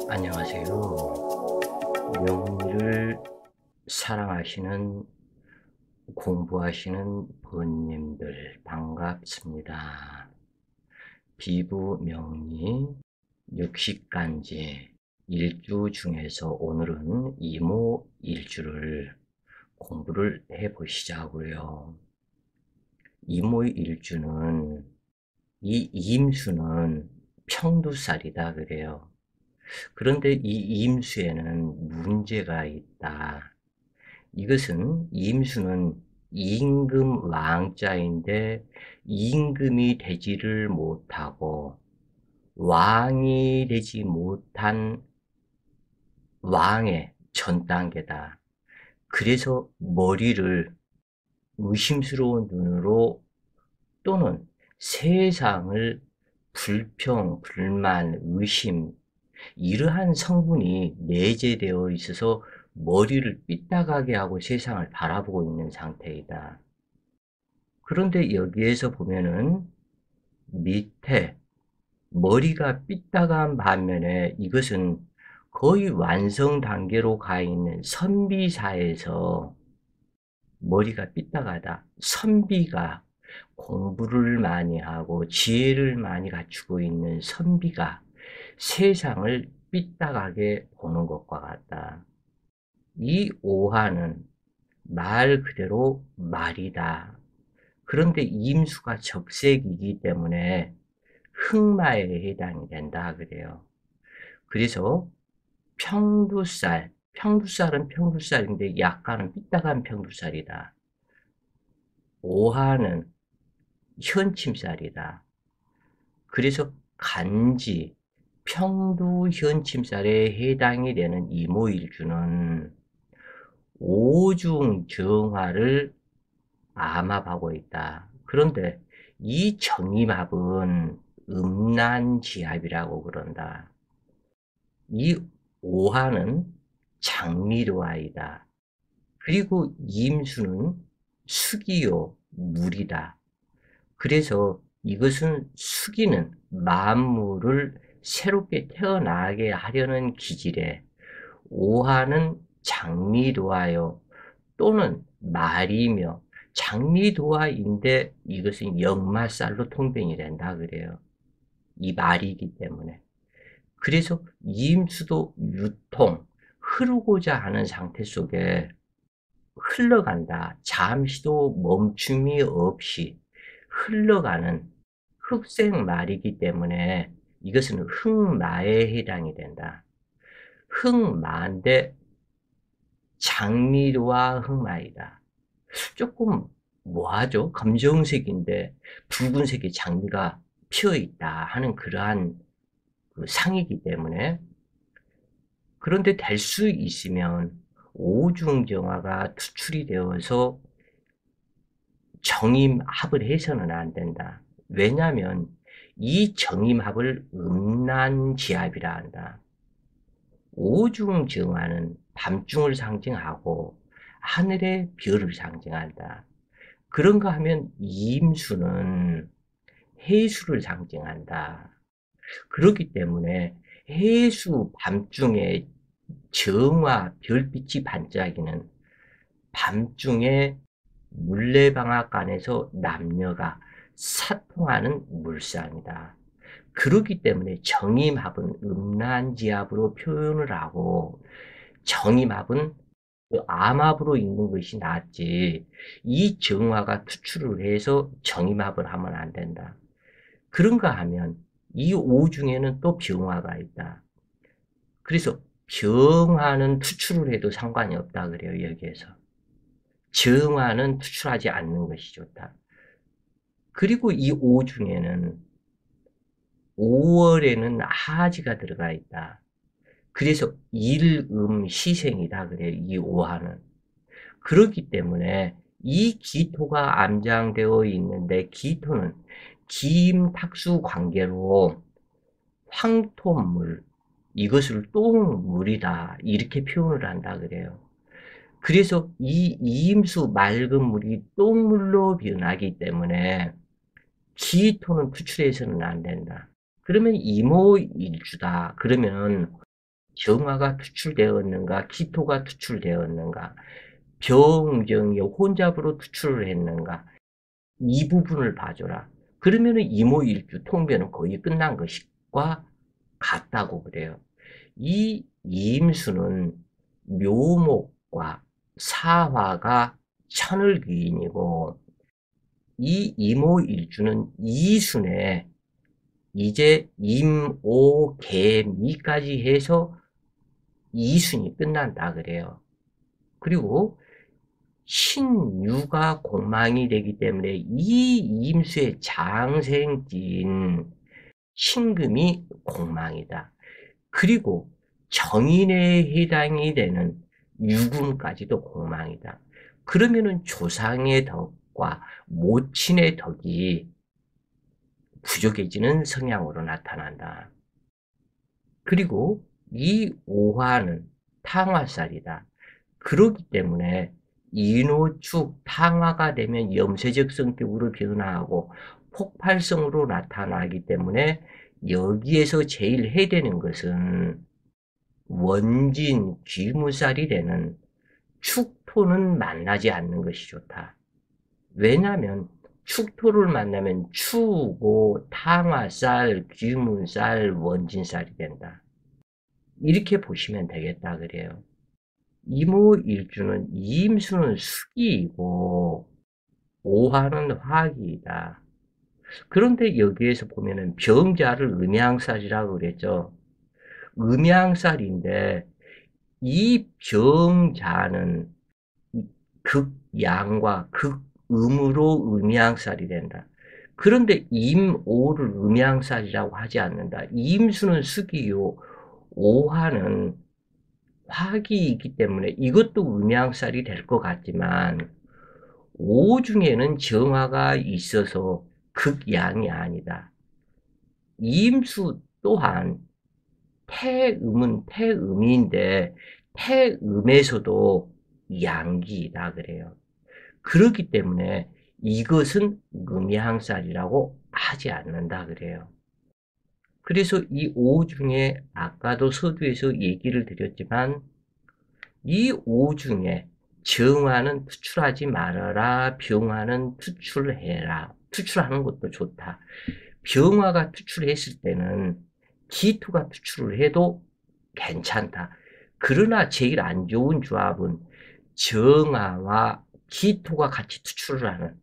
안녕하세요. 명리를 사랑하시는 공부하시는 부모님들 반갑습니다. 비부 명리 60간지 일주 중에서 오늘은 이모 일주를 공부를 해보시자고요. 이모 일주는 이 임수는 평두살이다 그래요. 그런데 이 임수에는 문제가 있다. 이것은 임수는 임금 왕자인데 임금이 되지를 못하고 왕이 되지 못한 왕의 전 단계다. 그래서 머리를 의심스러운 눈으로 또는 세상을 불평, 불만, 의심 이러한 성분이 내재되어 있어서 머리를 삐딱하게 하고 세상을 바라보고 있는 상태이다. 그런데 여기에서 보면은 밑에 머리가 삐딱한 반면에 이것은 거의 완성 단계로 가 있는 선비사에서 머리가 삐딱하다. 선비가 공부를 많이 하고 지혜를 많이 갖추고 있는 선비가 세상을 삐딱하게 보는 것과 같다. 이 오하는 말 그대로 말이다. 그런데 임수가 적색이기 때문에 흑마에 해당이 된다 그래요. 그래서 평두살은 평두살인데 약간은 삐딱한 평두살이다. 오하는 현침살이다. 그래서 간지, 평두현침살에 해당이 되는 이모일주는 오중정화를 암합하고 있다. 그런데 이 정임합은 음란지합이라고 그런다. 이 오하는 장미로아이다. 그리고 임수는 수기요, 물이다. 그래서 이것은 숙이는 만물을 새롭게 태어나게 하려는 기질에 오하는 장미도하여 또는 말이며 장미도하인데 이것은 역마살로 통변이 된다 그래요. 이 말이기 때문에. 그래서 임수도 유통, 흐르고자 하는 상태 속에 흘러간다. 잠시도 멈춤이 없이 흘러가는 흑색 말이기 때문에 이것은 흑마에 해당이 된다. 흑마인데 장미와 흑마이다. 조금 뭐하죠? 검정색인데 붉은색의 장미가 피어있다 하는 그러한 그 상이기 때문에 그런데 될 수 있으면 오중정화가 투출이 되어서 정임합을 해서는 안 된다. 왜냐하면 이 정임합을 음란지합이라 한다. 오중정화는 밤중을 상징하고 하늘의 별을 상징한다. 그런가 하면 임수는 해수를 상징한다. 그렇기 때문에 해수 밤중에 정화 별빛이 반짝이는 밤중에 물레방앗간에서 남녀가 사통하는 물상이다. 그렇기 때문에 정임합은 음란지합으로 표현을 하고 정임합은 암합으로 있는 것이 낫지 이 정화가 투출을 해서 정임합을 하면 안 된다. 그런가 하면 이 오중에는 또 병화가 있다. 그래서 병화는 투출을 해도 상관이 없다 그래요. 여기에서. 정화는 투출하지 않는 것이 좋다. 그리고 이 오 중에는 5월에는 하지가 들어가 있다. 그래서 일음시생이다 그래요. 이 오화는. 그렇기 때문에 이 기토가 암장되어 있는데 기토는 기임탁수 관계로 황토물, 이것을 똥물이다 이렇게 표현을 한다 그래요. 그래서 이 이임수 맑은 물이 똥물로 변하기 때문에 기토는 투출해서는 안 된다. 그러면 이모일주다. 그러면 정화가 투출되었는가, 기토가 투출되었는가, 병정이 혼잡으로 투출을 했는가, 이 부분을 봐줘라. 그러면은 이모일주 통변은 거의 끝난 것과 같다고 그래요. 이 임수는 묘목과 사화가 천을귀인이고, 이 이모일주는 이순에 이제 임오 개미까지 해서 이순이 끝난다 그래요. 그리고 신유가 공망이 되기 때문에 이 임수의 장생지인 신금이 공망이다. 그리고 정인에 해당이 되는 유금까지도 공망이다. 그러면은 조상의 덕과 모친의 덕이 부족해지는 성향으로 나타난다. 그리고 이 오화는 탕화살이다. 그렇기 때문에 인호축 탕화가 되면 염세적 성격으로 변화하고 폭발성으로 나타나기 때문에 여기에서 제일 해야 되는 것은 원진 귀무살이 되는 축토는 만나지 않는 것이 좋다. 왜냐하면 축토를 만나면 추고 탕화살, 귀문살, 원진살이 된다. 이렇게 보시면 되겠다 그래요. 이모일주는 이임수는 수기이고 오화는 화기이다. 그런데 여기에서 보면은 병자를 음양살이라고 그랬죠. 음양살인데 이 병자는 극양과 극음으로 음양살이 된다. 그런데 임오를 음양살이라고 하지 않는다. 임수는 수기요, 오화는 화기이기 때문에 이것도 음양살이 될 것 같지만 오 중에는 정화가 있어서 극양이 아니다. 임수 또한 태음은 태음인데 태음에서도 양기이다 그래요. 그렇기 때문에 이것은 음양살이라고 하지 않는다 그래요. 그래서 이 오 중에 아까도 서두에서 얘기를 드렸지만 이 오 중에 정화는 투출하지 말아라. 병화는 투출해라. 투출하는 것도 좋다. 병화가 투출했을 때는 기토가 투출을 해도 괜찮다. 그러나 제일 안 좋은 조합은 정화와 기토가 같이 투출을 하는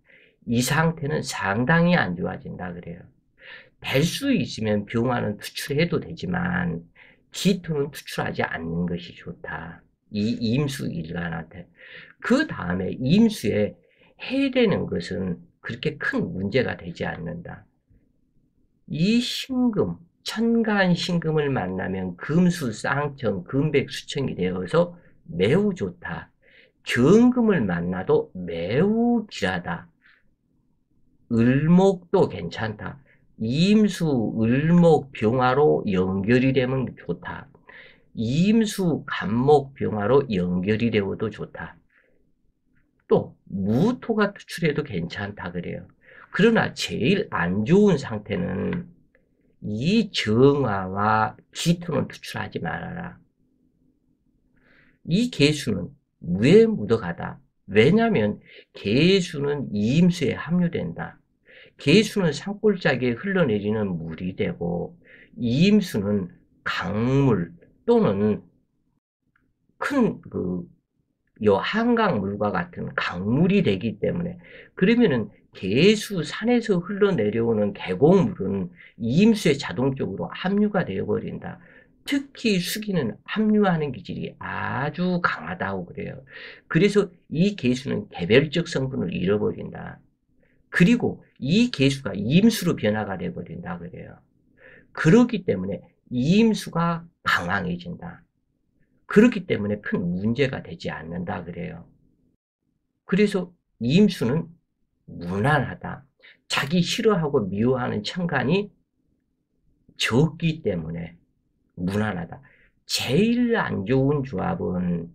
이 상태는 상당히 안 좋아진다 그래요. 될 수 있으면 병화는 투출해도 되지만 기토는 투출하지 않는 것이 좋다. 이 임수 일간한테. 그 다음에 임수에 해되는 것은 그렇게 큰 문제가 되지 않는다. 이 신금, 천간 신금을 만나면 금수, 쌍청, 금백수청이 되어서 매우 좋다. 경금을 만나도 매우 길하다. 을목도 괜찮다. 임수, 을목, 병화로 연결이 되면 좋다. 임수, 간목, 병화로 연결이 되어도 좋다. 또 무토가 투출해도 괜찮다 그래요. 그러나 제일 안 좋은 상태는 이 정화와 기토는 투출하지 말아라. 이 개수는 무에 묻어가다. 왜냐하면 개수는 이임수에 합류된다. 개수는 산골짜기에 흘러내리는 물이 되고 이임수는 강물 또는 큰 한강물과 같은 강물이 되기 때문에 그러면은 개수 산에서 흘러내려오는 계곡물은 이임수에 자동적으로 함유가 되어버린다. 특히 수기는 함유하는 기질이 아주 강하다고 그래요. 그래서 이 개수는 개별적 성분을 잃어버린다. 그리고 이 개수가 이임수로 변화가 되어버린다 그래요. 그렇기 때문에 이임수가 강황해진다. 그렇기 때문에 큰 문제가 되지 않는다 그래요. 그래서 이임수는 무난하다. 자기 싫어하고 미워하는 천간이 적기 때문에 무난하다. 제일 안 좋은 조합은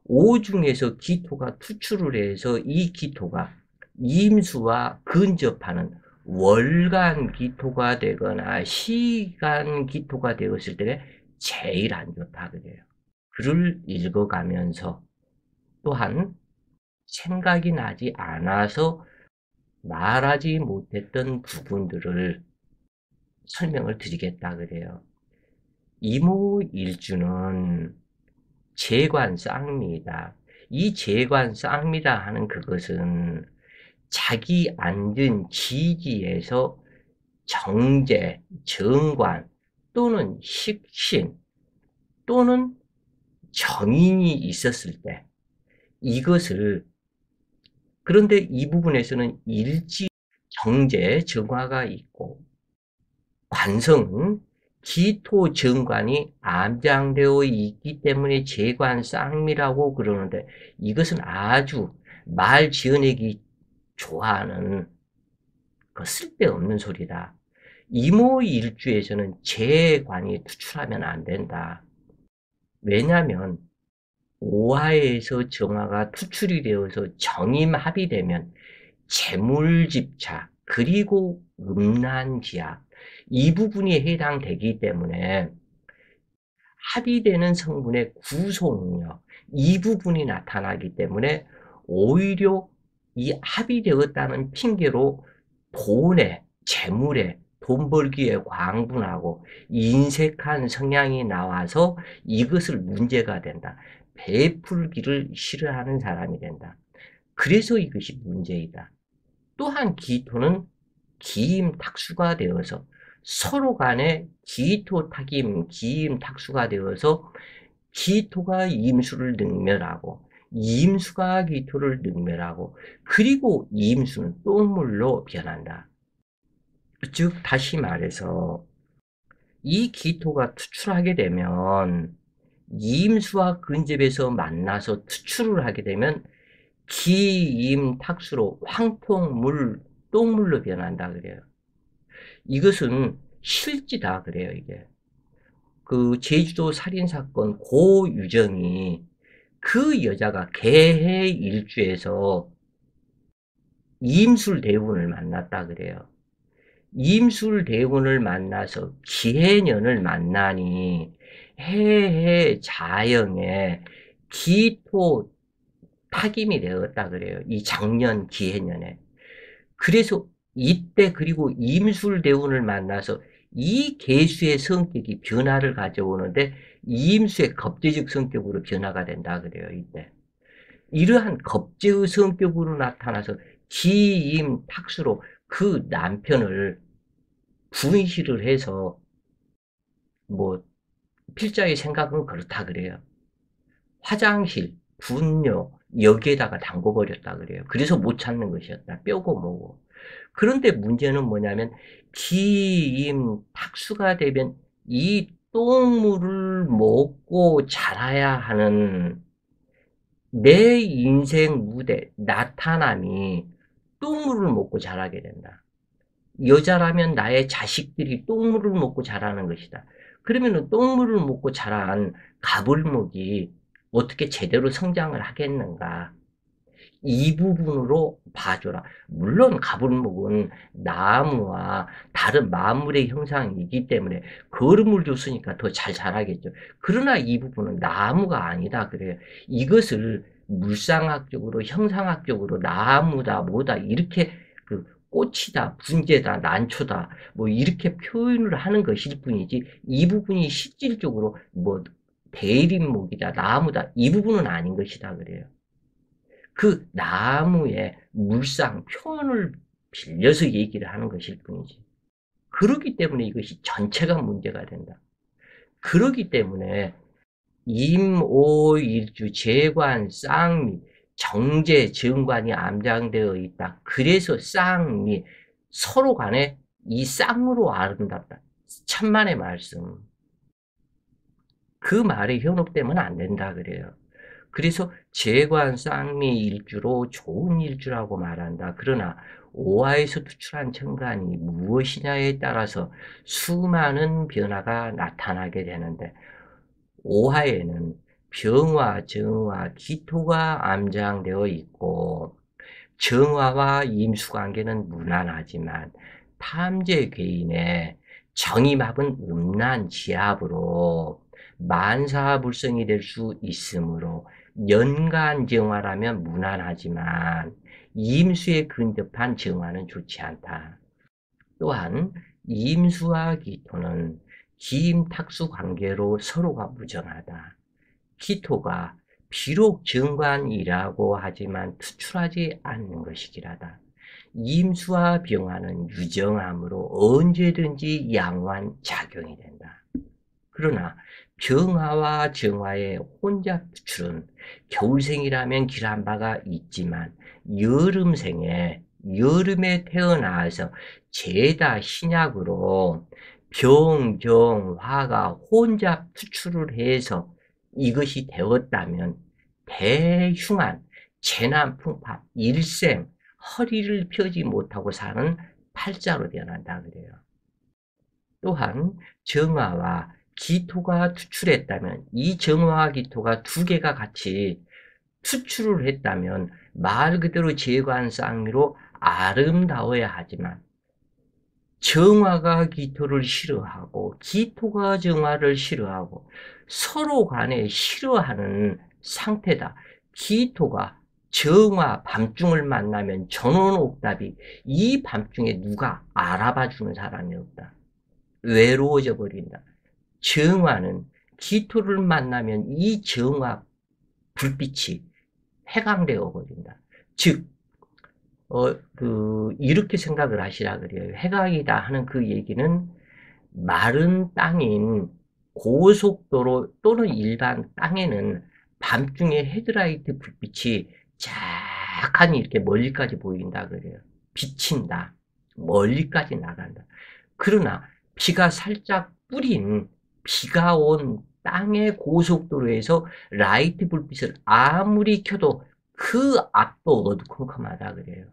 오 중에서 기토가 투출을 해서 이 기토가 임수와 근접하는 월간 기토가 되거나 시간 기토가 되었을 때 제일 안 좋다 그래요. 글을 읽어가면서 또한 생각이 나지 않아서 말하지 못했던 부분들을 설명을 드리겠다 그래요. 이모일주는 재관 쌍미이다. 이 재관 쌍미다 하는 그것은 자기 앉은 지지에서 정제, 정관 또는 식신 또는 정인이 있었을 때 이것을, 그런데 이 부분에서는 일지, 정제, 정화가 있고 관성은 기토 정관이 암장되어 있기 때문에 재관 쌍미라고 그러는데 이것은 아주 말 지어내기 좋아하는 그 쓸데없는 소리다. 이모일주에서는 재관이 투출하면 안 된다. 왜냐하면 오화에서 정화가 투출이 되어서 정임합이 되면 재물집차 그리고 음란지약 이 부분이 해당되기 때문에 합의되는 성분의 구속력 이 부분이 나타나기 때문에 오히려 이 합의되었다는 핑계로 돈에 재물에 돈 벌기에 광분하고 인색한 성향이 나와서 이것을 문제가 된다. 베풀기를 싫어하는 사람이 된다. 그래서 이것이 문제이다. 또한 기토는 기임탁수가 되어서 서로 간에 기토탁임, 기임탁수가 되어서 기토가 임수를 능멸하고 임수가 기토를 능멸하고 그리고 임수는 똥물로 변한다. 즉 다시 말해서 이 기토가 투출하게 되면 임수와 근접해서 만나서 투출을 하게 되면 기임탁수로 황통물, 똥물로 변한다 그래요. 이것은 실지다 그래요, 이게. 그 제주도 살인사건 고유정이 그 여자가 개해 일주에서 임술대운을 만났다 그래요. 임술대운을 만나서 기해년을 만나니 해해 자영에 기토 타김이 되었다 그래요. 이 작년 기해년에. 그래서 이때 그리고 임술대운을 만나서 이 개수의 성격이 변화를 가져오는데 임수의 겁재적 성격으로 변화가 된다 그래요. 이때. 이러한 겁재의 성격으로 나타나서 기임탁수로 그 남편을 분실을 해서 뭐 필자의 생각은 그렇다 그래요. 화장실, 분뇨 여기에다가 담궈버렸다 그래요. 그래서 못 찾는 것이었다. 뼈고 뭐고. 그런데 문제는 뭐냐면 기임탁수가 되면 이 똥물을 먹고 자라야 하는 내 인생 무대, 나타남이 똥물을 먹고 자라게 된다. 여자라면 나의 자식들이 똥물을 먹고 자라는 것이다. 그러면은 똥물을 먹고 자란 가불목이 어떻게 제대로 성장을 하겠는가? 이 부분으로 봐줘라. 물론 가불목은 나무와 다른 만물의 형상이기 때문에 거름을 줬으니까 더 잘 자라겠죠. 그러나 이 부분은 나무가 아니다 그래요. 이것을 물상학적으로 형상학적으로 나무다 뭐다 이렇게 그 꽃이다 분재다 난초다 뭐 이렇게 표현을 하는 것일 뿐이지 이 부분이 실질적으로 뭐 대립목이다 나무다 이 부분은 아닌 것이다 그래요. 그 나무의 물상 표현을 빌려서 얘기를 하는 것일 뿐이지. 그렇기 때문에 이것이 전체가 문제가 된다. 그렇기 때문에 임오일주 재관 쌍미 정제 정관이 암장되어 있다. 그래서 쌍미 서로 간에 이 쌍으로 아름답다. 천만의 말씀. 그 말에 현혹되면 안 된다 그래요. 그래서 재관 쌍미 일주로 좋은 일주라고 말한다. 그러나 오화에서 투출한 정관이 무엇이냐에 따라서 수많은 변화가 나타나게 되는데 오화에는 병화, 정화, 기토가 암장되어 있고 정화와 임수관계는 무난하지만 탐재 괴인의 정임합은 음란지합으로 만사불성이 될 수 있으므로 연간 정화라면 무난하지만 임수에 근접한 정화는 좋지 않다. 또한 임수와 기토는 기임탁수 관계로 서로가 무정하다. 기토가 비록 정관이라고 하지만 투출하지 않는 것이기라다. 임수와 병화는 유정함으로 언제든지 양환 작용이 된다. 그러나 병화와 정화의 혼잡 투출은 겨울생이라면 길한 바가 있지만 여름에 태어나서 죄다 신약으로 병정화가 혼잡 투출을 해서 이것이 되었다면 대흉한 재난풍파, 일생, 허리를 펴지 못하고 사는 팔자로 태어난다 그래요. 또한 정화와 기토가 투출했다면 이 정화와 기토가 두 개가 같이 투출을 했다면 말 그대로 재관쌍미로 아름다워야 하지만 정화가 기토를 싫어하고 기토가 정화를 싫어하고 서로 간에 싫어하는 상태다. 기토가 정화 밤중을 만나면 전원옥답이 이 밤중에 누가 알아봐 주는 사람이 없다. 외로워져 버린다. 정화는 기토를 만나면 이 정화 불빛이 해강되어 버린다. 즉, 이렇게 생각을 하시라 그래요. 해강이다 하는 그 얘기는 마른 땅인 고속도로 또는 일반 땅에는 밤중에 헤드라이트 불빛이 쫙하니 이렇게 멀리까지 보인다 그래요. 비친다. 멀리까지 나간다. 그러나 비가 살짝 뿌린 비가 온 땅의 고속도로에서 라이트 불빛을 아무리 켜도 그 앞도 어두컴컴하다 그래요.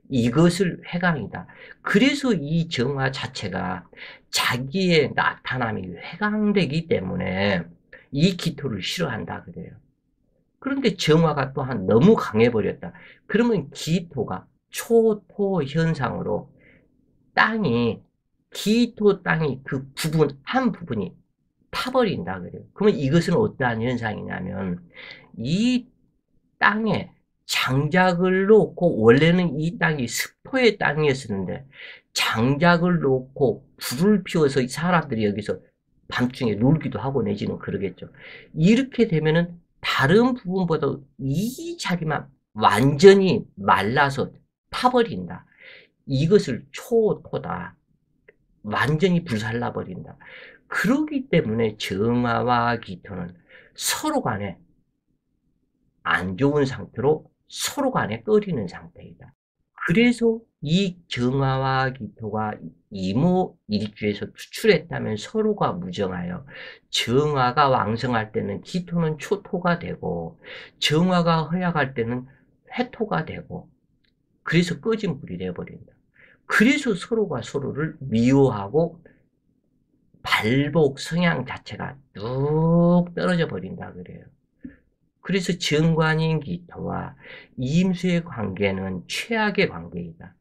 이것을 회강이다. 그래서 이 정화 자체가 자기의 나타남이 회강되기 때문에 이 기토를 싫어한다 그래요. 그런데 정화가 또한 너무 강해버렸다. 그러면 기토가 초토 현상으로 땅이 기토 땅이 그 부분 한 부분이 타버린다 그래요. 그러면 이것은 어떠한 현상이냐면 이 땅에 장작을 놓고 원래는 이 땅이 습토의 땅이었었는데 장작을 놓고 불을 피워서 사람들이 여기서 밤중에 놀기도 하고 내지는 그러겠죠. 이렇게 되면은 다른 부분보다 이 자리만 완전히 말라서 타버린다. 이것을 초토다. 완전히 불살라 버린다. 그러기 때문에 정화와 기토는 서로 간에 안 좋은 상태로 서로 간에 끓이는 상태이다. 그래서 이 정화와 기토가 이모일주에서 투출했다면 서로가 무정하여 정화가 왕성할 때는 기토는 초토가 되고 정화가 허약할 때는 회토가 되고 그래서 꺼진 불이 되어버린다. 그래서 서로가 서로를 미워하고 발복 성향 자체가 뚝 떨어져 버린다 그래요. 그래서 정관인 기토와 임수의 관계는 최악의 관계이다.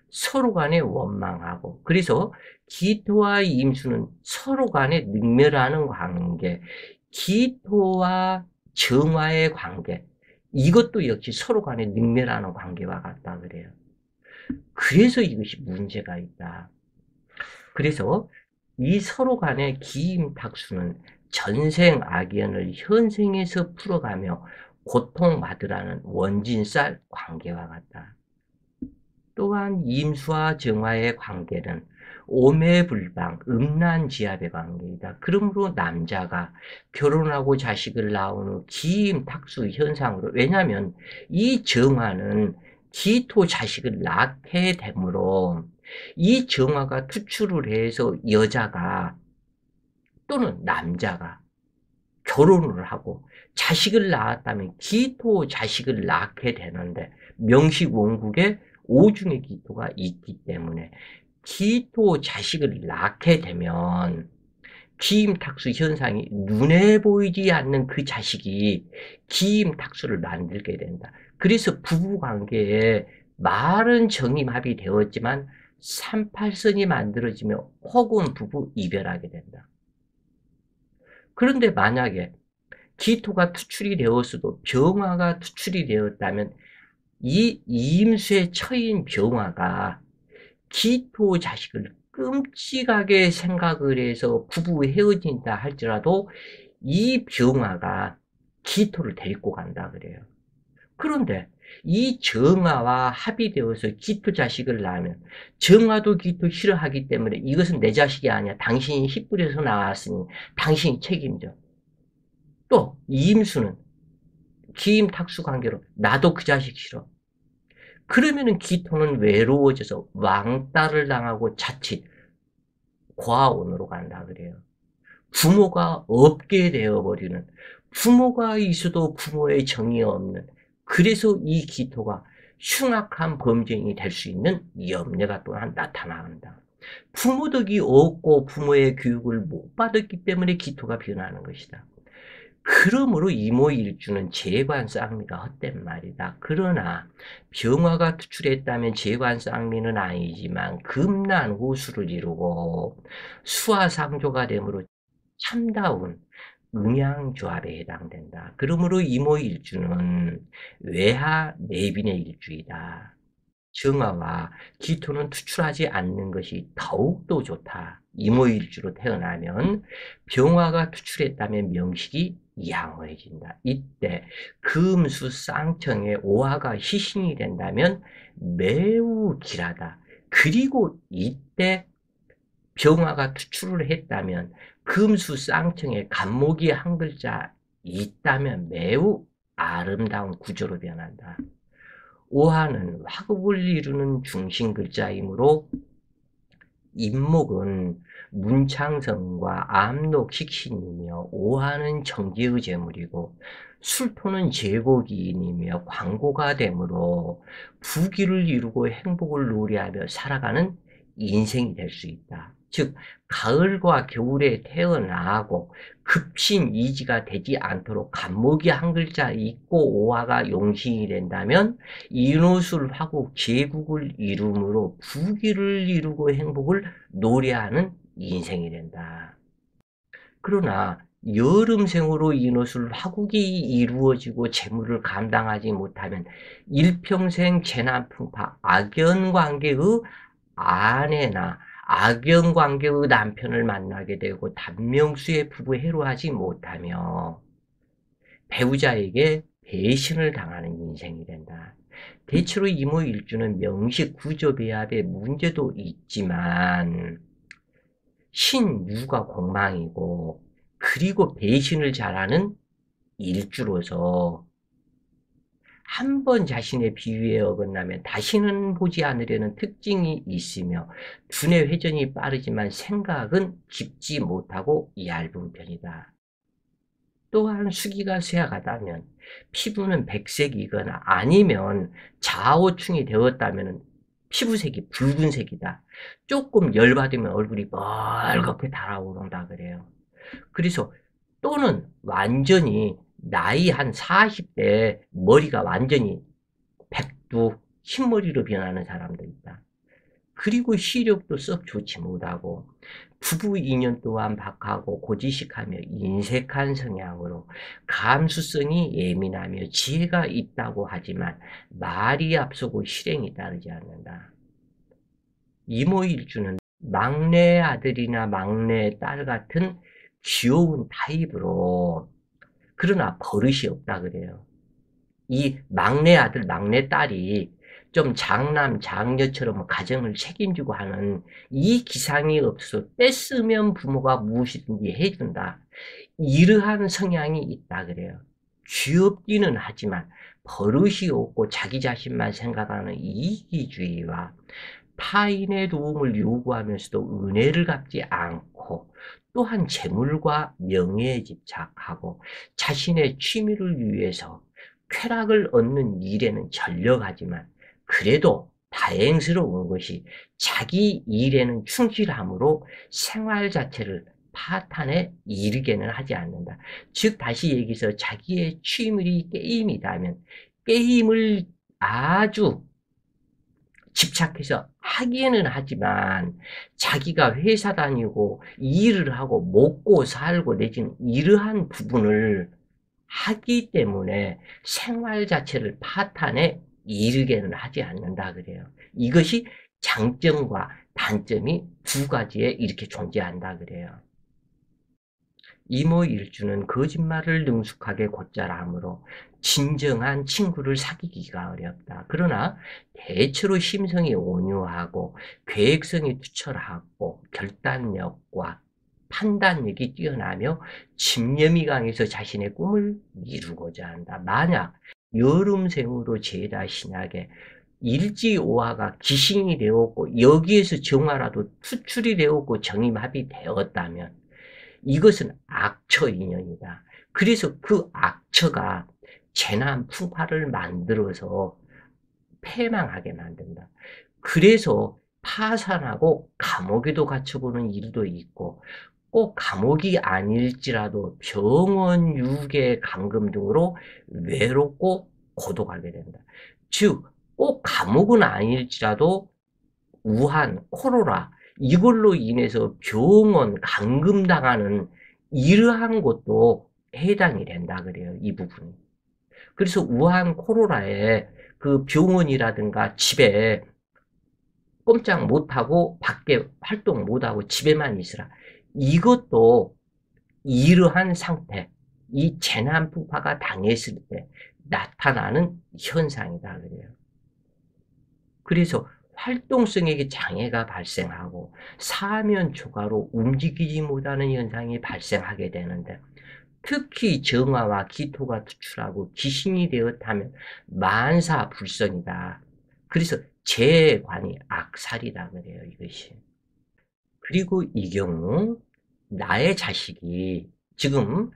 서로 간에 원망하고 그래서 기토와 임수는 서로 간에 능멸하는 관계, 기토와 정화의 관계 이것도 역시 서로 간에 능멸하는 관계와 같다 그래요. 그래서 이것이 문제가 있다. 그래서 이 서로 간의 기임탁수는 전생 악연을 현생에서 풀어가며 고통받으라는 원진살 관계와 같다. 또한 임수와 정화의 관계는 오매불방, 음란지합의 관계이다. 그러므로 남자가 결혼하고 자식을 낳은 후 기임탁수 현상으로 왜냐하면 이 정화는 기토 자식을 낳게 되므로 이 정화가 투출을 해서 여자가 또는 남자가 결혼을 하고 자식을 낳았다면 기토 자식을 낳게 되는데 명식원국에 오중의 기토가 있기 때문에 기토 자식을 낳게 되면 기임탁수 현상이 눈에 보이지 않는 그 자식이 기임탁수를 만들게 된다. 그래서 부부관계에 말은 정임합이 되었지만 38선이 만들어지며 혹은 부부 이별하게 된다. 그런데 만약에 기토가 투출이 되었어도 병화가 투출이 되었다면 이 이임수에 처인 병화가 기토 자식을 끔찍하게 생각을 해서 부부 헤어진다 할지라도 이 병화가 기토를 데리고 간다 그래요. 그런데 이 정화와 합의되어서 기토 자식을 낳으면 정화도 기토 싫어하기 때문에 이것은 내 자식이 아니야. 당신이 힙불에서 나왔으니 당신이 책임져. 또 이임수는 기임탁수 관계로 나도 그 자식 싫어. 그러면은 기토는 외로워져서 왕따를 당하고 자칫 고아원으로 간다 그래요. 부모가 없게 되어버리는, 부모가 있어도 부모의 정이 없는, 그래서 이 기토가 흉악한 범죄인이 될 수 있는 염려가 또한 나타난다. 부모 덕이 없고 부모의 교육을 못 받았기 때문에 기토가 변하는 것이다. 그러므로 이모일주는 재관쌍미가 헛된 말이다. 그러나 병화가 투출했다면 재관쌍미는 아니지만 금난호수를 이루고 수화상조가 되므로 참다운 음양조합에 해당된다. 그러므로 이모일주는 외하 내빈의 일주이다. 정화와 기토는 투출하지 않는 것이 더욱더 좋다. 이모일주로 태어나면 병화가 투출했다면 명식이 양호해진다. 이때 금수 쌍청의 오화가 희신이 된다면 매우 길하다. 그리고 이때 병화가 투출을 했다면 금수 쌍청의 간목이 한 글자 있다면 매우 아름다운 구조로 변한다. 오화는 화국을 이루는 중심 글자이므로 임목은 문창성과 암록식신이며 오화는 정제의 재물이고 술토는 제고기인이며 광고가 되므로 부귀를 이루고 행복을 노래하며 살아가는 인생이 될 수 있다. 즉 가을과 겨울에 태어나고 급신이지가 되지 않도록 간목이 한 글자 있고 오화가 용신이 된다면 인호술 화국 제국을 이루므로 부귀를 이루고 행복을 노래하는 인생이 된다. 그러나 여름생으로 인호술 화국이 이루어지고 재물을 감당하지 못하면 일평생 재난풍파 악연관계의 아내나 악연관계의 남편을 만나게 되고 단명수의 부부 해로하지 못하며 배우자에게 배신을 당하는 인생이 된다. 대체로 이모일주는 명식 구조배합의 문제도 있지만 신유가 공망이고 그리고 배신을 잘하는 일주로서 한 번 자신의 비위에 어긋나면 다시는 보지 않으려는 특징이 있으며 두뇌 회전이 빠르지만 생각은 깊지 못하고 얇은 편이다. 또한 수기가 쇠약하다면 피부는 백색이거나 아니면 자아호충이 되었다면 피부색이 붉은색이다. 조금 열받으면 얼굴이 빨갛게 달아오른다 그래요. 그래서 또는 완전히 나이 한 40대 머리가 완전히 백두 흰머리로 변하는 사람도 있다. 그리고 시력도 썩 좋지 못하고 부부 인연 또한 박하고 고지식하며 인색한 성향으로 감수성이 예민하며 지혜가 있다고 하지만 말이 앞서고 실행이 따르지 않는다. 이모일주는 막내 아들이나 막내 딸 같은 귀여운 타입으로 그러나 버릇이 없다 그래요. 이 막내 아들, 막내 딸이 좀 장남, 장녀처럼 가정을 책임지고 하는 이 기상이 없어 뺐으면 부모가 무엇이든지 해준다. 이러한 성향이 있다 그래요. 귀엽기는 하지만 버릇이 없고 자기 자신만 생각하는 이기주의와 타인의 도움을 요구하면서도 은혜를 갚지 않고 또한 재물과 명예에 집착하고 자신의 취미를 위해서 쾌락을 얻는 일에는 전력하지만 그래도 다행스러운 것이 자기 일에는 충실함으로 생활 자체를 파탄에 이르게는 하지 않는다. 즉 다시 얘기해서 자기의 취미이 게임이라면 게임을 아주 집착해서 하기에는 하지만 자기가 회사 다니고 일을 하고 먹고 살고 내지는 이러한 부분을 하기 때문에 생활 자체를 파탄에 이르게는 하지 않는다 그래요. 이것이 장점과 단점이 두 가지에 이렇게 존재한다 그래요. 이모일주는 거짓말을 능숙하게 곧잘 하므로 진정한 친구를 사귀기가 어렵다. 그러나 대체로 심성이 온유하고 계획성이 투철하고 결단력과 판단력이 뛰어나며 집념이 강해서 자신의 꿈을 이루고자 한다. 만약 여름생으로 제다 신약에 일지오화가 기신이 되었고 여기에서 정화라도 투출이 되었고 정임합이 되었다면 이것은 악처 인연이다. 그래서 그 악처가 재난 풍파를 만들어서 패망하게 만든다. 그래서 파산하고 감옥에도 갇혀보는 일도 있고 꼭 감옥이 아닐지라도 병원, 유괴, 감금 등으로 외롭고 고독하게 된다. 즉, 꼭 감옥은 아닐지라도 우한, 코로나 이걸로 인해서 병원, 감금당하는 이러한 것도 해당이 된다 그래요. 이 부분이. 그래서 우한 코로나에 그 병원이라든가 집에 꼼짝 못하고 밖에 활동 못하고 집에만 있으라. 이것도 이러한 상태, 이 재난 풍파가 당했을 때 나타나는 현상이다 그래요. 그래서 활동성에게 장애가 발생하고 사면 초과로 움직이지 못하는 현상이 발생하게 되는데 특히 정화와 기토가 투출하고 기신이 되었다면 만사불성이다. 그래서 재관이 악살이다 그래요 이것이. 그리고 이 경우 나의 자식이 지금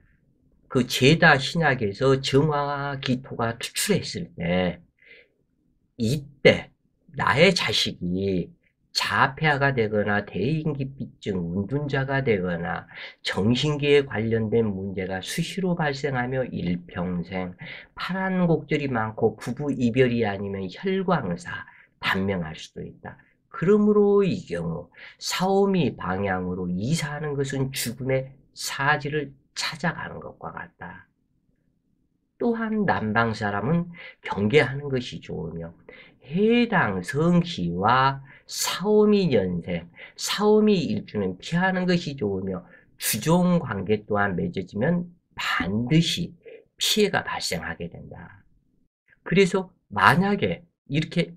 그 제다 신약에서 정화와 기토가 투출했을 때 이때 나의 자식이 자폐아가 되거나 대인기피증, 운둔자가 되거나 정신기에 관련된 문제가 수시로 발생하며 일평생 파란 곡절이 많고 부부 이별이 아니면 혈광사, 단명할 수도 있다. 그러므로 이 경우 사오미 방향으로 이사하는 것은 죽음의 사지를 찾아가는 것과 같다. 또한 남방 사람은 경계하는 것이 좋으며 해당 성씨와 사오미 연생, 사오미 일주는 피하는 것이 좋으며 주종 관계 또한 맺어지면 반드시 피해가 발생하게 된다. 그래서 만약에 이렇게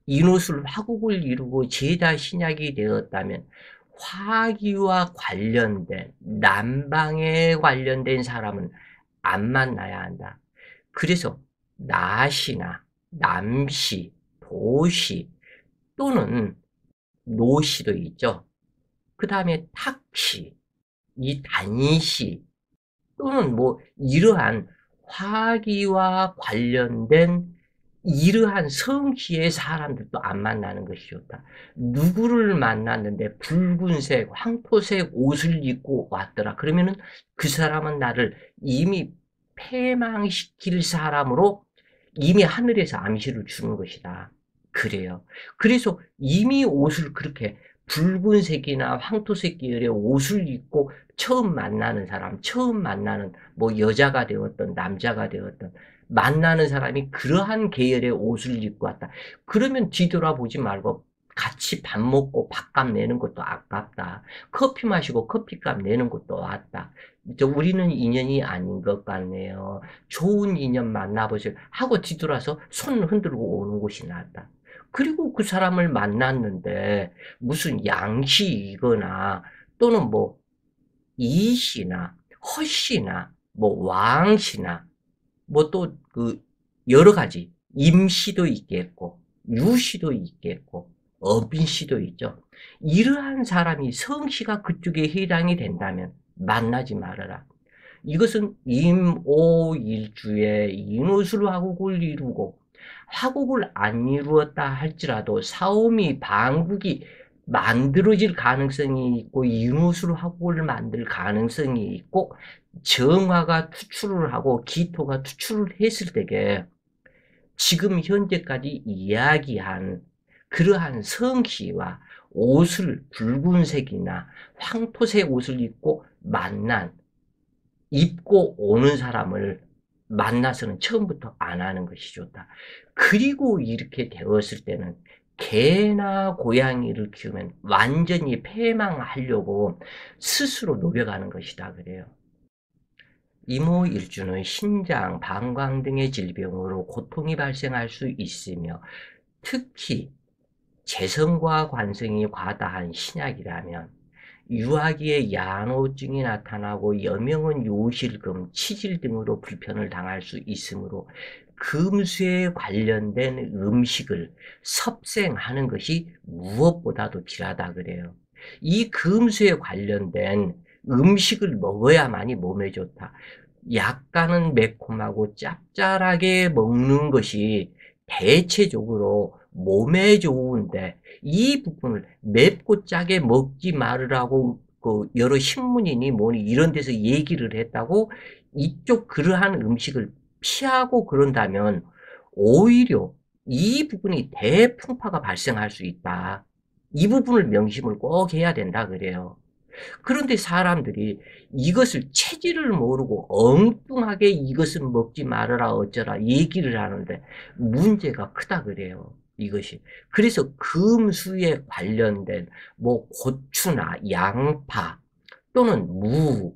인옷을 화국을 이루고 제다 신약이 되었다면 화기와 관련된 남방에 관련된 사람은 안 만나야 한다. 그래서 나시나 남시, 도시 또는 노시도 있죠. 그 다음에 탁시, 이 단시 또는 뭐 이러한 화기와 관련된 이러한 성씨의 사람들도 안 만나는 것이 좋다. 누구를 만났는데 붉은색, 황토색 옷을 입고 왔더라. 그러면은 그 사람은 나를 이미 패망시킬 사람으로 이미 하늘에서 암시를 주는 것이다. 그래요. 그래서 이미 옷을 그렇게 붉은색이나 황토색 계열의 옷을 입고 처음 만나는 사람, 처음 만나는 뭐 여자가 되었던 남자가 되었던 만나는 사람이 그러한 계열의 옷을 입고 왔다. 그러면 뒤돌아보지 말고 같이 밥 먹고 밥값 내는 것도 아깝다. 커피 마시고 커피값 내는 것도 왔다. 우리는 인연이 아닌 것 같네요. 좋은 인연 만나보세요. 하고 뒤돌아서 손 흔들고 오는 것이 낫다. 그리고 그 사람을 만났는데 무슨 양씨이거나 또는 뭐 이씨나 허씨나 뭐 왕씨나 뭐 또 그 여러 가지 임씨도 있겠고 유씨도 있겠고 어빈씨도 있죠. 이러한 사람이 성씨가 그쪽에 해당이 된다면 만나지 말아라. 이것은 임오일주에 인호술 화국을 이루고 화국을 안 이루었다 할지라도 사오미 방국이 만들어질 가능성이 있고 인호술 화국을 만들 가능성이 있고 정화가 투출을 하고 기토가 투출을 했을 때에 지금 현재까지 이야기한 그러한 성씨와 옷을 붉은색이나 황토색 옷을 입고 오는 사람을 만나서는 처음부터 안 하는 것이 좋다. 그리고 이렇게 되었을 때는 개나 고양이를 키우면 완전히 폐망하려고 스스로 노력하는 것이다 그래요. 이모일주는 신장, 방광 등의 질병으로 고통이 발생할 수 있으며 특히 재성과 관성이 과다한 신약이라면 유아기에 야노증이 나타나고 여명은 요실금, 치질 등으로 불편을 당할 수 있으므로 금수에 관련된 음식을 섭생하는 것이 무엇보다도 필요하다 그래요. 이 금수에 관련된 음식을 먹어야만이 몸에 좋다. 약간은 매콤하고 짭짤하게 먹는 것이 대체적으로 몸에 좋은데 이 부분을 맵고 짜게 먹지 말으라고 여러 신문이니 뭐니 이런 데서 얘기를 했다고 이쪽 그러한 음식을 피하고 그런다면 오히려 이 부분이 대풍파가 발생할 수 있다. 이 부분을 명심을 꼭 해야 된다 그래요. 그런데 사람들이 이것을 체질을 모르고 엉뚱하게 이것은 먹지 말아라 어쩌라 얘기를 하는데 문제가 크다 그래요. 이것이. 그래서 금수에 관련된 뭐 고추나 양파 또는 무,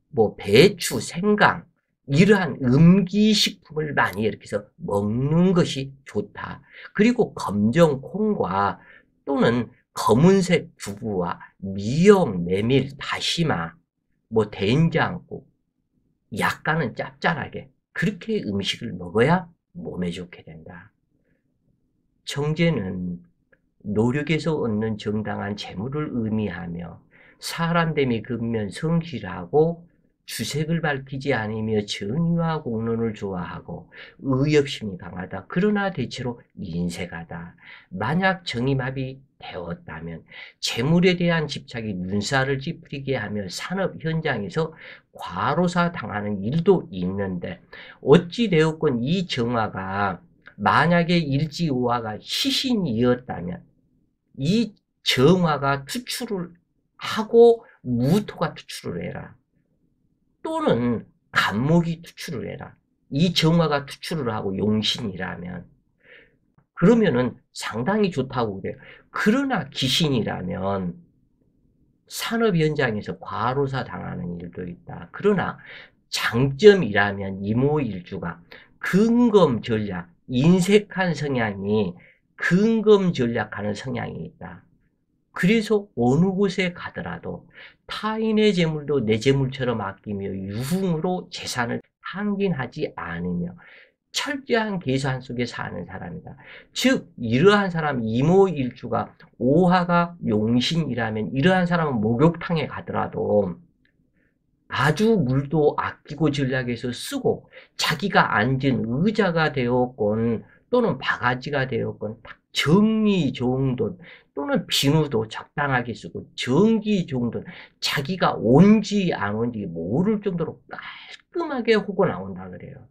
뭐 배추, 생강 이러한 음기식품을 많이 이렇게 해서 먹는 것이 좋다. 그리고 검정 콩과 또는 검은색 두부와 미역, 메밀, 다시마, 뭐 된장국, 약간은 짭짤하게 그렇게 음식을 먹어야 몸에 좋게 된다. 정제는 노력에서 얻는 정당한 재물을 의미하며 사람됨이 근면 성실하고 주색을 밝히지 않으며 정의와 공론을 좋아하고 의협심이 강하다. 그러나 대체로 인색하다. 만약 정의마비 되었다면 재물에 대한 집착이 눈살을 찌푸리게 하며 산업 현장에서 과로사 당하는 일도 있는데 어찌 되었건 이 정화가 만약에 일지오화가 시신이었다면 이 정화가 투출을 하고 무토가 투출을 해라. 또는 간목이 투출을 해라. 이 정화가 투출을 하고 용신이라면 그러면은 상당히 좋다고 그래요. 그러나 기신이라면 산업 현장에서 과로사 당하는 일도 있다. 그러나 장점이라면 이모일주가 근검 전략, 인색한 성향이 근검 전략하는 성향이 있다. 그래서 어느 곳에 가더라도 타인의 재물도 내 재물처럼 아끼며 유흥으로 재산을 탕진하지 않으며 철저한 계산 속에 사는 사람이다. 즉 이러한 사람 이모일주가 오화가 용신이라면 이러한 사람은 목욕탕에 가더라도 아주 물도 아끼고 전략해서 쓰고 자기가 앉은 의자가 되었건 또는 바가지가 되었건 딱 정리 좋은 돈 또는 비누도 적당하게 쓰고 전기 좋은 돈 자기가 온지 안 온지 모를 정도로 깔끔하게 하고 나온다 그래요.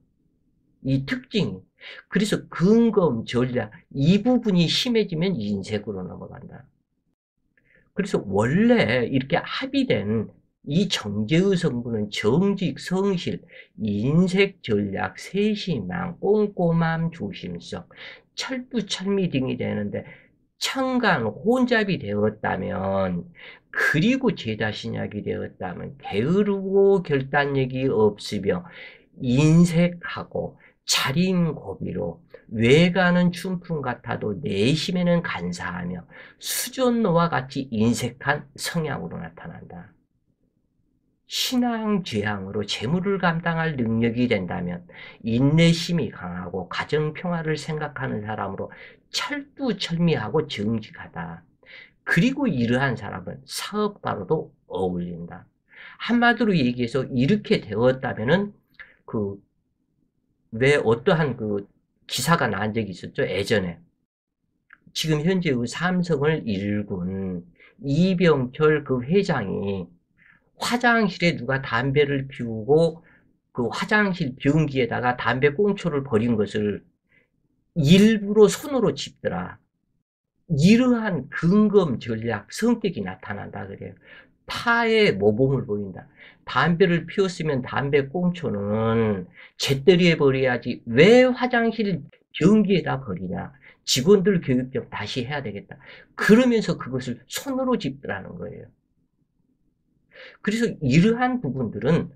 이 특징이. 그래서 근검 전략 이 부분이 심해지면 인색으로 넘어간다. 그래서 원래 이렇게 합의된 이 정제의 성분은 정직, 성실, 인색, 전략, 세심함, 꼼꼼함, 조심성, 철두철미 등이 되는데 천간, 혼잡이 되었다면 그리고 제자신약이 되었다면 게으르고 결단력이 없으며 인색하고 자린고비로 외가는 춘풍 같아도 내심에는 간사하며 수전노와 같이 인색한 성향으로 나타난다. 신앙죄양으로 재물을 감당할 능력이 된다면 인내심이 강하고 가정평화를 생각하는 사람으로 철두철미하고 정직하다. 그리고 이러한 사람은 사업가로도 어울린다. 한마디로 얘기해서 이렇게 되었다면은 왜 어떠한 기사가 난 적이 있었죠, 예전에. 지금 현재의 삼성을 일군 이병철 회장이 화장실에 누가 담배를 피우고 그 화장실 변기에다가 담배 꽁초를 버린 것을 일부러 손으로 집더라. 이러한 근검 전략 성격이 나타난다 그래요. 타의 모범을 보인다. 담배를 피웠으면 담배 꽁초는 재떨이에 버려야지 왜 화장실 변기에다 버리냐. 직원들 교육 좀 다시 해야 되겠다. 그러면서 그것을 손으로 집더라는 거예요. 그래서 이러한 부분들은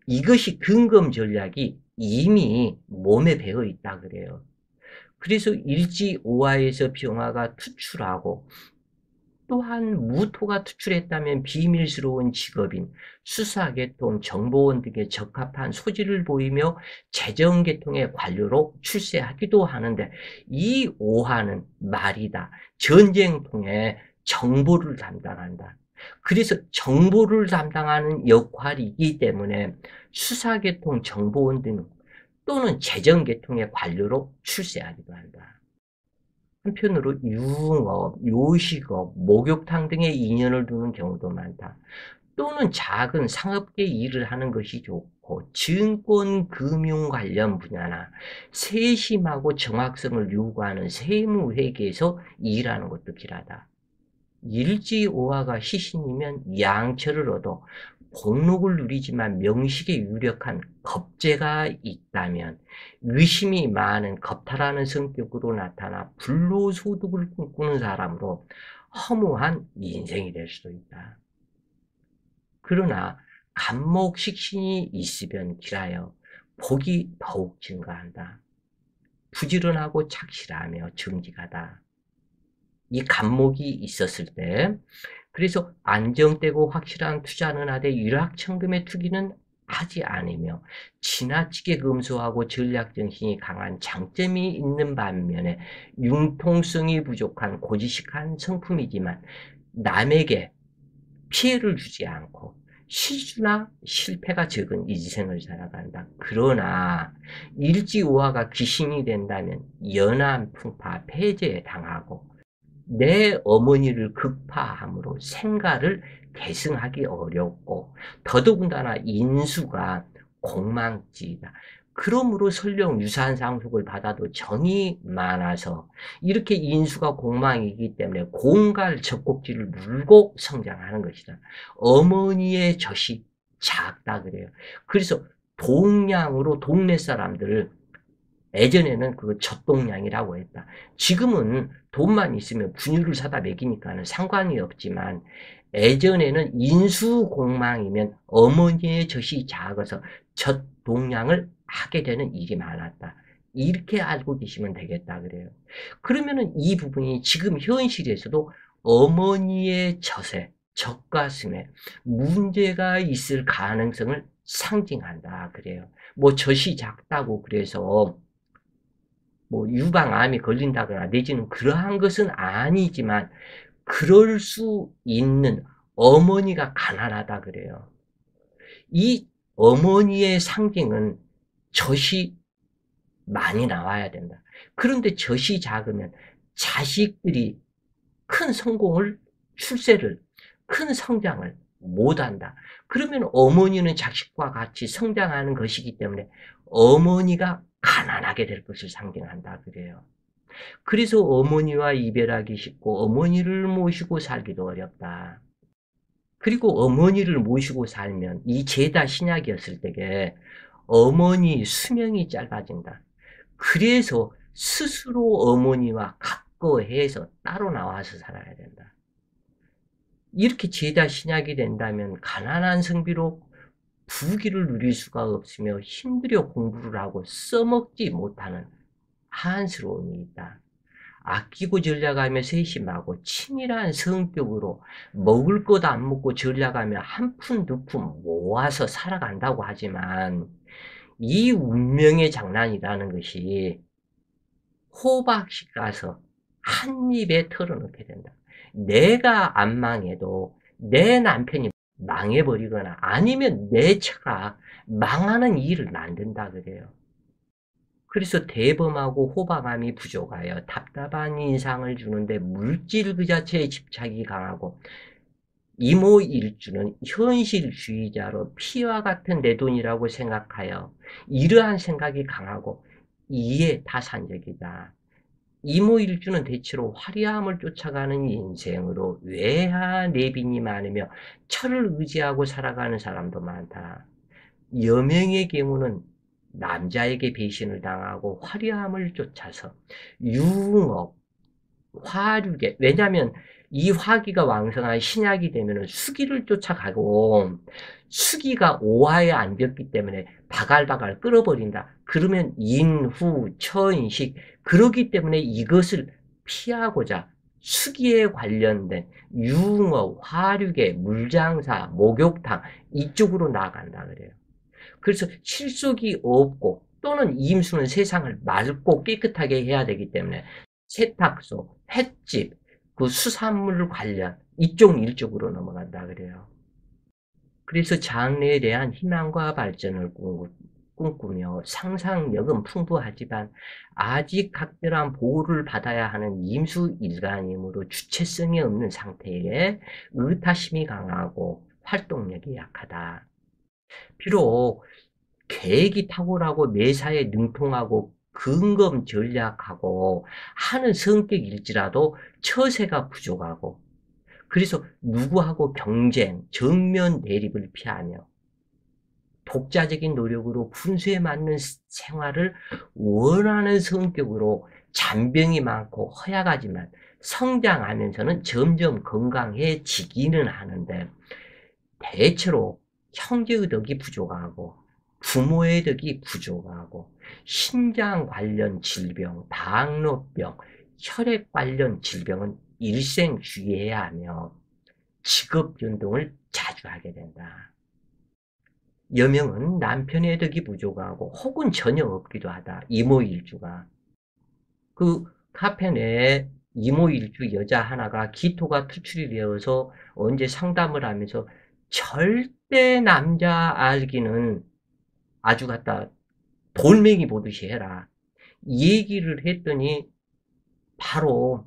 이것이 근검 전략이 이미 몸에 배어 있다 그래요. 그래서 일지오화에서 병화가 투출하고 또한 무토가 투출했다면 비밀스러운 직업인 수사계통, 정보원 등에 적합한 소질을 보이며 재정계통의 관료로 출세하기도 하는데 이 오화는 말이다. 전쟁통에 정보를 담당한다. 그래서 정보를 담당하는 역할이기 때문에 수사계통, 정보원 등 또는 재정계통의 관료로 출세하기도 한다. 한편으로 유흥업, 요식업, 목욕탕 등의 인연을 두는 경우도 많다. 또는 작은 상업계 일을 하는 것이 좋고 증권, 금융 관련 분야나 세심하고 정확성을 요구하는 세무회계에서 일하는 것도 길하다. 일지오화가 시신이면 양처를 얻어 복록을 누리지만 명식에 유력한 겁재가 있다면 의심이 많은 겁탈하는 성격으로 나타나 불로소득을 꿈꾸는 사람으로 허무한 인생이 될 수도 있다. 그러나 간목식신이 있으면 길하여 복이 더욱 증가한다. 부지런하고 착실하며 정직하다. 이 간목이 있었을 때 그래서 안정되고 확실한 투자는 하되 일확천금의 투기는 하지 않으며 지나치게 검소하고 전략정신이 강한 장점이 있는 반면에 융통성이 부족한 고지식한 성품이지만 남에게 피해를 주지 않고 실수나 실패가 적은 인생을 살아간다. 그러나 일지오화가 귀신이 된다면 연한 풍파, 폐제에 당하고 내 어머니를 극파함으로 생가를 계승하기 어렵고 더더군다나 인수가 공망지이다. 그러므로 설령 유산 상속을 받아도 정이 많아서 이렇게 인수가 공망이기 때문에 공갈 젖꼭지를 물고 성장하는 것이다. 어머니의 젖이 작다 그래요. 그래서 동량으로 동네 사람들을 예전에는 그 젖동량이라고 했다. 지금은 돈만 있으면 분유를 사다 먹이니까는 상관이 없지만 예전에는 인수공망이면 어머니의 젖이 작아서 젖동량을 하게 되는 일이 많았다. 이렇게 알고 계시면 되겠다 그래요. 그러면은 이 부분이 지금 현실에서도 어머니의 젖에 젖가슴에 문제가 있을 가능성을 상징한다 그래요. 뭐 젖이 작다고 그래서 뭐 유방암이 걸린다거나 내지는 그러한 것은 아니지만 그럴 수 있는 어머니가 가난하다 그래요. 이 어머니의 상징은 젖이 많이 나와야 된다. 그런데 젖이 작으면 자식들이 큰 성공을 출세를 큰 성장을 못한다. 그러면 어머니는 자식과 같이 성장하는 것이기 때문에 어머니가 가난하게 될 것을 상징한다 그래요. 그래서 어머니와 이별하기 쉽고 어머니를 모시고 살기도 어렵다. 그리고 어머니를 모시고 살면 이 제다 신약이었을 때에 어머니 수명이 짧아진다. 그래서 스스로 어머니와 각거해서 따로 나와서 살아야 된다. 이렇게 제다 신약이 된다면 가난한 성비로 부귀를 누릴 수가 없으며 힘들여 공부를 하고 써먹지 못하는 한스러움이 있다. 아끼고 전략하며 세심하고 치밀한 성격으로 먹을 것 안 먹고 전략하며 한 푼 두 푼 모아서 살아간다고 하지만 이 운명의 장난이라는 것이 호박씨 까서 한 입에 털어넣게 된다. 내가 안 망해도 내 남편이 망해버리거나 아니면 내 처가 망하는 일을 만든다 그래요. 그래서 대범하고 호방함이 부족하여 답답한 인상을 주는데 물질 그 자체에 집착이 강하고 이모일주는 현실주의자로 피와 같은 내 돈이라고 생각하여 이러한 생각이 강하고 이에 다산적이다. 이모일주는 대체로 화려함을 쫓아가는 인생으로 외화 내빈이 많으며 철을 의지하고 살아가는 사람도 많다. 여명의 경우는 남자에게 배신을 당하고 화려함을 쫓아서 유흥업, 화류계, 왜냐하면 이 화기가 왕성한 신약이 되면 수기를 쫓아가고 수기가 오화에 안 되었기 때문에 바갈바갈 끌어버린다. 그러면 인후, 처인식, 그러기 때문에 이것을 피하고자 수기에 관련된 유흥업, 화류계, 물장사, 목욕탕 이쪽으로 나아간다 그래요. 그래서 실속이 없고 또는 임수는 세상을 맑고 깨끗하게 해야 되기 때문에 세탁소, 횟집, 그 수산물 관련 이쪽 일쪽으로 넘어간다 그래요. 그래서 장래에 대한 희망과 발전을 꿈꾸며 상상력은 풍부하지만 아직 각별한 보호를 받아야 하는 임수일간이므로 주체성이 없는 상태에 의타심이 강하고 활동력이 약하다. 비록 계획이 탁월하고 매사에 능통하고 근검 전략하고 하는 성격일지라도 처세가 부족하고 그래서 누구하고 경쟁, 정면 대립을 피하며 독자적인 노력으로 분수에 맞는 생활을 원하는 성격으로 잔병이 많고 허약하지만 성장하면서는 점점 건강해지기는 하는데 대체로 형제의 덕이 부족하고 부모의 덕이 부족하고 신장 관련 질병, 당뇨병, 혈액 관련 질병은 일생 주의해야 하며 직업 변동을 자주 하게 된다. 여명은 남편의 덕이 부족하고 혹은 전혀 없기도 하다. 이모일주가. 그 카페 내에 이모일주 여자 하나가 기토가 투출이 되어서 언제 상담을 하면서 절대 남자 알기는 아주 갖다 돌멩이 보듯이 해라. 이 얘기를 했더니 바로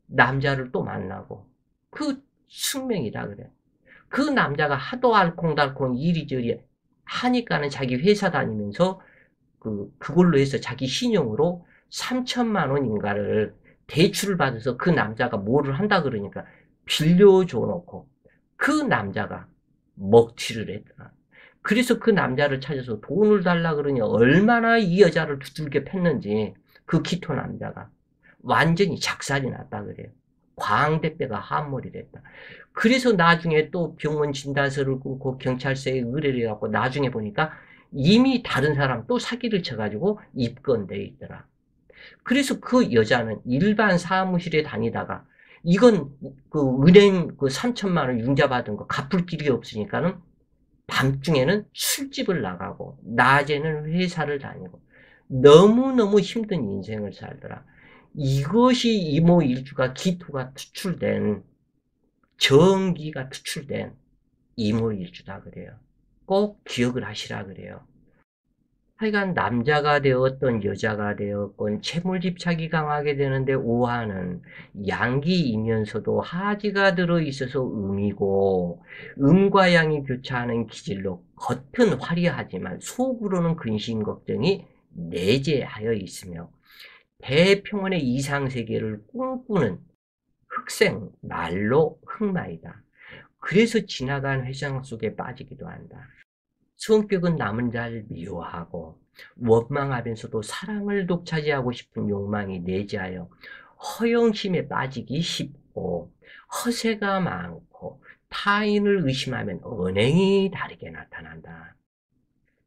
남자를 또 만나고 그 숙명이다 그래. 그 남자가 하도 알콩달콩 이리저리 하니까는 자기 회사 다니면서 그걸로 해서 자기 신용으로 3천만 원인가를 대출을 받아서 그 남자가 뭐를 한다 그러니까 빌려줘 놓고 그 남자가 먹튀를 했더라. 그래서 그 남자를 찾아서 돈을 달라 그러니 얼마나 이 여자를 두들겨 팼는지 그 기토 남자가 완전히 작살이 났다 그래요. 광대뼈가 함몰이 됐다. 그래서 나중에 또 병원 진단서를 끊고 경찰서에 의뢰를 해갖고 나중에 보니까 이미 다른 사람 또 사기를 쳐가지고 입건돼 있더라. 그래서 그 여자는 일반 사무실에 다니다가 이건 그 은행 그 3천만 원 융자 받은 거 갚을 길이 없으니까는 밤중에는 술집을 나가고 낮에는 회사를 다니고 너무너무 힘든 인생을 살더라. 이것이 이모일주가 기토가 투출된 정기가 투출된 이모일주다 그래요. 꼭 기억을 하시라 그래요. 하여간 남자가 되었던 여자가 되었건 채물집착이 강하게 되는데 오화는 양기이면서도 하지가 들어있어서 음이고 음과 양이 교차하는 기질로 겉은 화려하지만 속으로는 근심 걱정이 내재하여 있으며 대평원의 이상세계를 꿈꾸는 흑생 말로 흑마이다. 그래서 지나간 회상 속에 빠지기도 한다. 성격은 남은 자를 미워하고 원망하면서도 사랑을 독차지하고 싶은 욕망이 내재하여 허영심에 빠지기 쉽고 허세가 많고 타인을 의심하면 언행이 다르게 나타난다.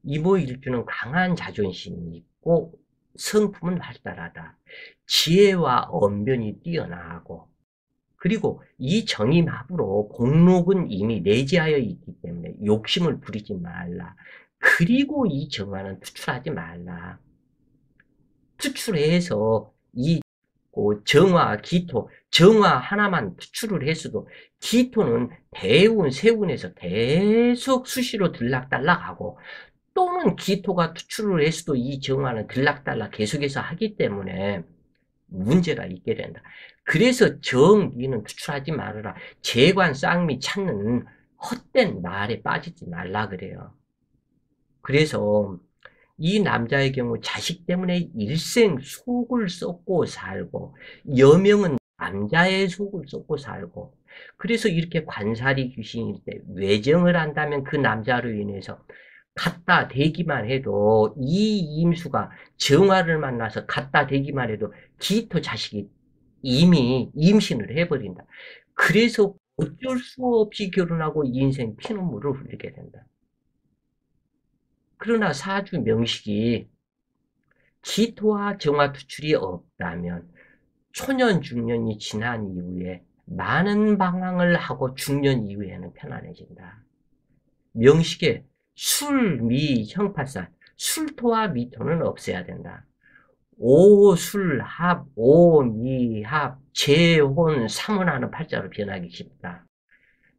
이모일주는 강한 자존심이 있고 성품은 활달하다. 지혜와 언변이 뛰어나고 그리고 이 정임합으로 공록은 이미 내재하여 있기 때문에 욕심을 부리지 말라. 그리고 이 정화는 투출하지 말라. 투출해서 이 정화, 기토, 정화 하나만 투출을 했어도 기토는 대운, 세운에서 계속 수시로 들락달락하고 또는 기토가 투출을 했어도 이 정화는 들락달락 계속해서 하기 때문에 문제가 있게 된다. 그래서 정의는 투출하지 말아라. 재관 쌍미 찾는 헛된 말에 빠지지 말라 그래요. 그래서 이 남자의 경우 자식 때문에 일생 속을 썩고 살고, 여명은 남자의 속을 썩고 살고, 그래서 이렇게 관살이 귀신일 때 외정을 한다면 그 남자로 인해서 갖다 대기만 해도, 이 임수가 정화를 만나서 갖다 대기만 해도 기토 자식이 이미 임신을 해버린다. 그래서 어쩔 수 없이 결혼하고 인생 피눈물을 흘리게 된다. 그러나 사주 명식이 기토와 정화 투출이 없다면 초년, 중년이 지난 이후에 많은 방황을 하고 중년 이후에는 편안해진다. 명식에 술, 미, 형파살, 술토와 미토는 없애야 된다. 오, 술, 합, 오, 미, 합, 재혼, 삼혼하는 팔자로 변하기 쉽다.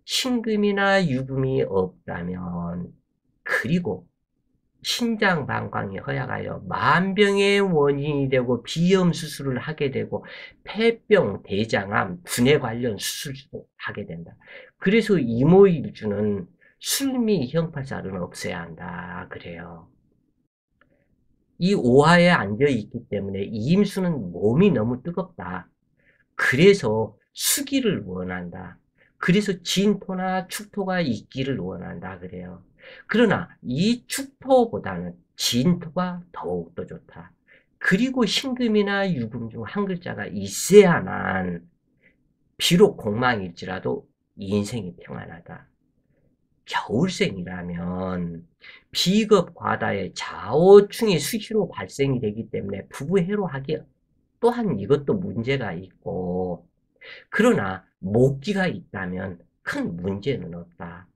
신금이나 유금이 없다면, 그리고 신장 방광이 허약하여 만병의 원인이 되고 비염 수술을 하게 되고 폐병, 대장암, 분해 관련 수술도 하게 된다. 그래서 이모일주는 술미 형파살은 없애야 한다. 그래요. 이 오화에 앉아 있기 때문에 이임수는 몸이 너무 뜨겁다. 그래서 수기를 원한다. 그래서 진토나 축토가 있기를 원한다. 그래요. 그러나 이 축토보다는 진토가 더욱더 좋다. 그리고 신금이나 유금 중 한 글자가 있어야만 비록 공망일지라도 인생이 평안하다. 겨울생이라면 비겁 과다의 좌우충이 수시로 발생이 되기 때문에 부부해로하기 또한 이것도 문제가 있고, 그러나 목기가 있다면 큰 문제는 없다.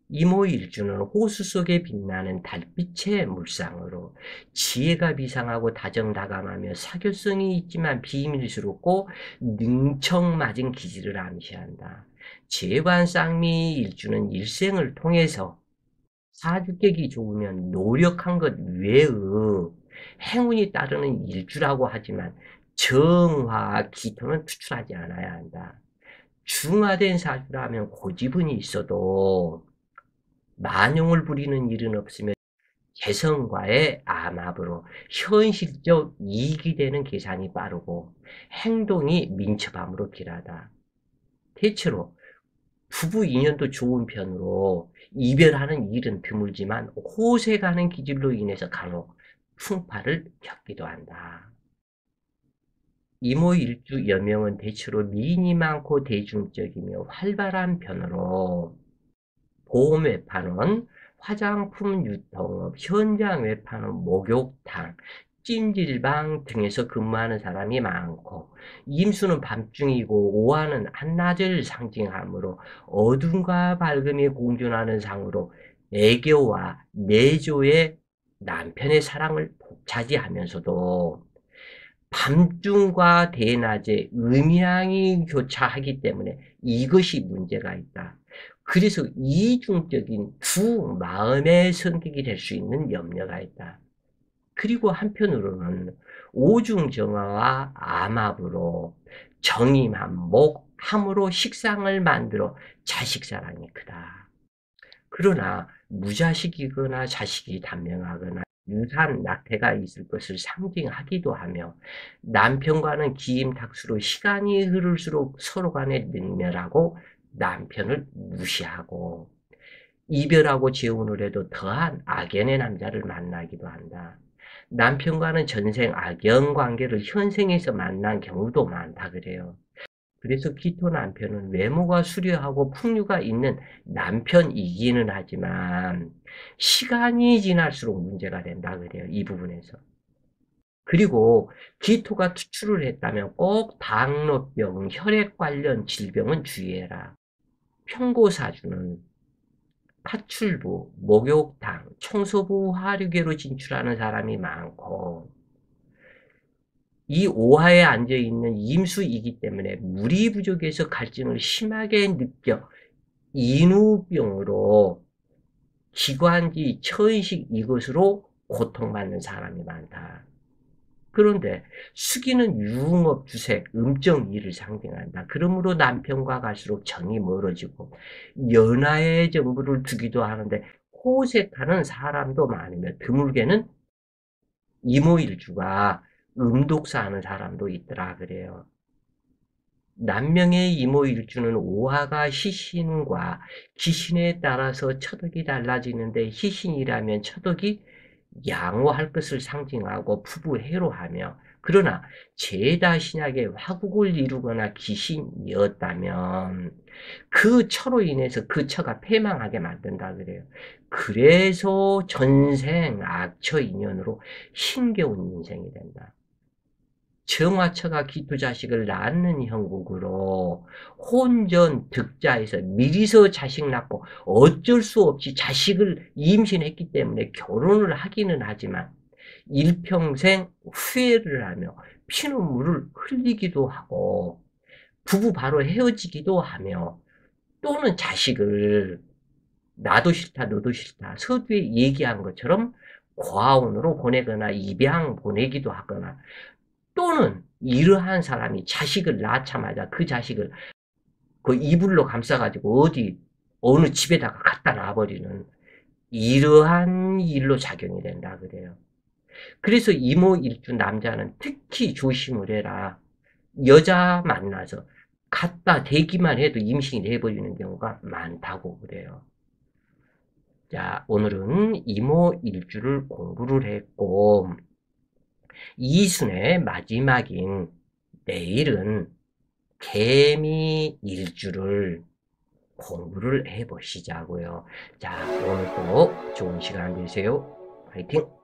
이모일주는 호수 속에 빛나는 달빛의 물상으로 지혜가 비상하고 다정다감하며 사교성이 있지만 비밀스럽고 능청맞은 기질을 암시한다. 재관 쌍미 일주는 일생을 통해서 사주격이 좋으면 노력한 것 외의 행운이 따르는 일주라고 하지만 정화, 기토는 투출하지 않아야 한다. 중화된 사주라면 고지분이 있어도 만용을 부리는 일은 없으며 개성과의 암합으로 현실적 이익이 되는 계산이 빠르고 행동이 민첩함으로 길하다. 대체로 부부 인연도 좋은 편으로 이별하는 일은 드물지만 호색하는 기질로 인해서 간혹 풍파를 겪기도 한다. 이모일주 여명은 대체로 미인이 많고 대중적이며 활발한 편으로 보험 외판원, 화장품 유통업, 현장 외판원, 목욕탕, 찜질방 등에서 근무하는 사람이 많고, 임수는 밤중이고 오화는 한낮을 상징하므로 어둠과 밝음이 공존하는 상으로 애교와 내조의 남편의 사랑을 독차지하면서도 밤중과 대낮에 음양이 교차하기 때문에 이것이 문제가 있다. 그래서 이중적인 두 마음의 성격이 될 수 있는 염려가 있다. 그리고 한편으로는 오중정화와 암합으로 정임합목, 함으로 식상을 만들어 자식 사랑이 크다. 그러나 무자식이거나 자식이 단명하거나 유산 낙태가 있을 것을 상징하기도 하며 남편과는 기임탁수로 시간이 흐를수록 서로 간에 능멸하고 남편을 무시하고 이별하고 재혼을 해도 더한 악연의 남자를 만나기도 한다. 남편과는 전생 악연 관계를 현생에서 만난 경우도 많다 그래요. 그래서 기토 남편은 외모가 수려하고 풍류가 있는 남편이기는 하지만 시간이 지날수록 문제가 된다 그래요. 이 부분에서. 그리고 기토가 투출을 했다면 꼭 당뇨병, 혈액 관련 질병은 주의해라. 평고사주는 파출부, 목욕탕, 청소부 화류계로 진출하는 사람이 많고 이 오화에 앉아있는 임수이기 때문에 물이 부족해서 갈증을 심하게 느껴 인후병으로 기관지, 처의식 이것으로 고통받는 사람이 많다. 그런데 수기는 유흥업, 주색, 음정일을 상징한다. 그러므로 남편과 갈수록 정이 멀어지고 연하의 정부를 두기도 하는데 호색하는 사람도 많으며 드물게는 이모일주가 음독사하는 사람도 있더라 그래요. 남명의 이모일주는 오화가 희신과 기신에 따라서 처덕이 달라지는데 희신이라면 처덕이 양호할 것을 상징하고 부부해로하며 그러나 제다 신약에 화국을 이루거나 기신이었다면 그 처로 인해서 그 처가 패망하게 만든다 그래요. 그래서 전생 악처 인연으로 힘겨운 인생이 된다. 정화처가 기토자식을 낳는 형국으로 혼전 득자에서 미리서 자식 낳고 어쩔 수 없이 자식을 임신했기 때문에 결혼을 하기는 하지만 일평생 후회를 하며 피눈물을 흘리기도 하고 부부 바로 헤어지기도 하며 또는 자식을 나도 싫다 너도 싫다 서두에 얘기한 것처럼 고아원으로 보내거나 입양 보내기도 하거나 또는 이러한 사람이 자식을 낳자마자 그 자식을 그 이불로 감싸가지고 어디 어느 집에다가 갖다 놔버리는 이러한 일로 작용이 된다 그래요. 그래서 이모일주 남자는 특히 조심을 해라. 여자 만나서 갖다 대기만 해도 임신이 돼버리는 경우가 많다고 그래요. 자, 오늘은 이모일주를 공부를 했고 이순의 마지막인 내일은 개미 일주를 공부를 해보시자고요. 자, 오늘도 좋은 시간 되세요. 화이팅!